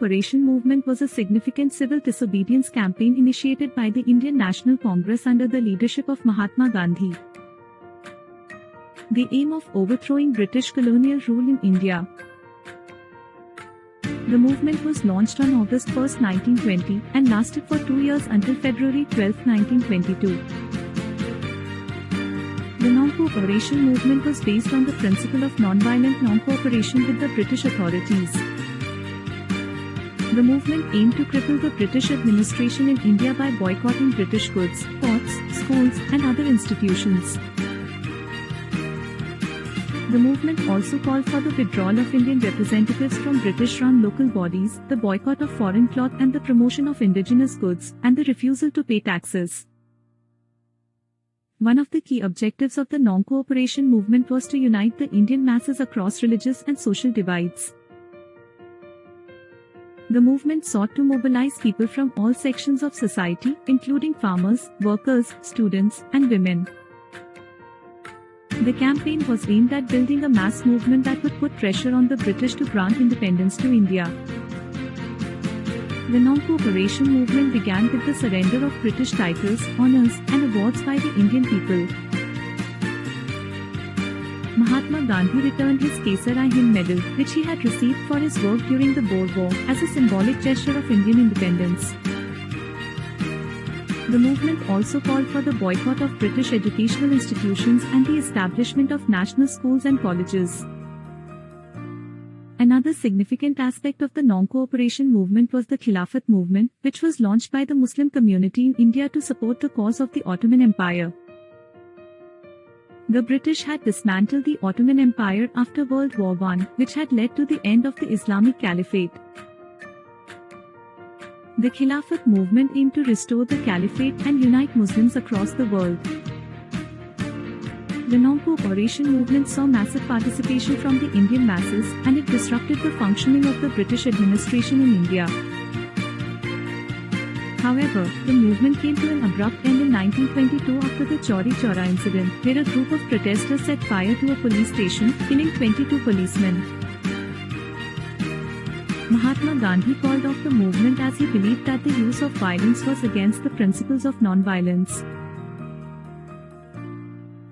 Non-cooperation movement was a significant civil disobedience campaign initiated by the Indian National Congress under the leadership of Mahatma Gandhi. The aim of overthrowing British colonial rule in India. The movement was launched on August 1, 1920 and lasted for 2 years until February 12, 1922. The non-cooperation movement was based on the principle of non-violent non-cooperation with the British authorities. The movement aimed to cripple the British administration in India by boycotting British goods, ports, schools, and other institutions. The movement also called for the withdrawal of Indian representatives from British-run local bodies, the boycott of foreign cloth and the promotion of indigenous goods, and the refusal to pay taxes. One of the key objectives of the non-cooperation movement was to unite the Indian masses across religious and social divides. The movement sought to mobilize people from all sections of society, including farmers, workers, students, and women. The campaign was aimed at building a mass movement that would put pressure on the British to grant independence to India. The non-cooperation movement began with the surrender of British titles, honours, and awards by the Indian people. Mahatma Gandhi returned his Kesar-i-Hind medal, which he had received for his work during the Boer War, as a symbolic gesture of Indian independence. The movement also called for the boycott of British educational institutions and the establishment of national schools and colleges. Another significant aspect of the non-cooperation movement was the Khilafat movement, which was launched by the Muslim community in India to support the cause of the Ottoman Empire. The British had dismantled the Ottoman Empire after World War I, which had led to the end of the Islamic Caliphate. The Khilafat movement aimed to restore the Caliphate and unite Muslims across the world. The non-cooperation movement saw massive participation from the Indian masses, and it disrupted the functioning of the British administration in India. However, the movement came to an abrupt end in 1922 after the Chauri Chaura incident, where a group of protesters set fire to a police station, killing 22 policemen. Mahatma Gandhi called off the movement as he believed that the use of violence was against the principles of non-violence.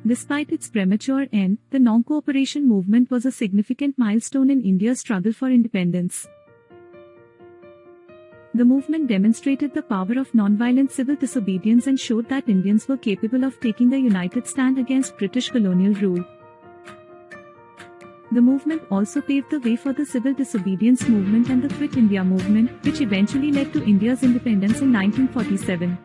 Despite its premature end, the non-cooperation movement was a significant milestone in India's struggle for independence. The movement demonstrated the power of non-violent civil disobedience and showed that Indians were capable of taking a united stand against British colonial rule. The movement also paved the way for the civil disobedience movement and the Quit India movement, which eventually led to India's independence in 1947.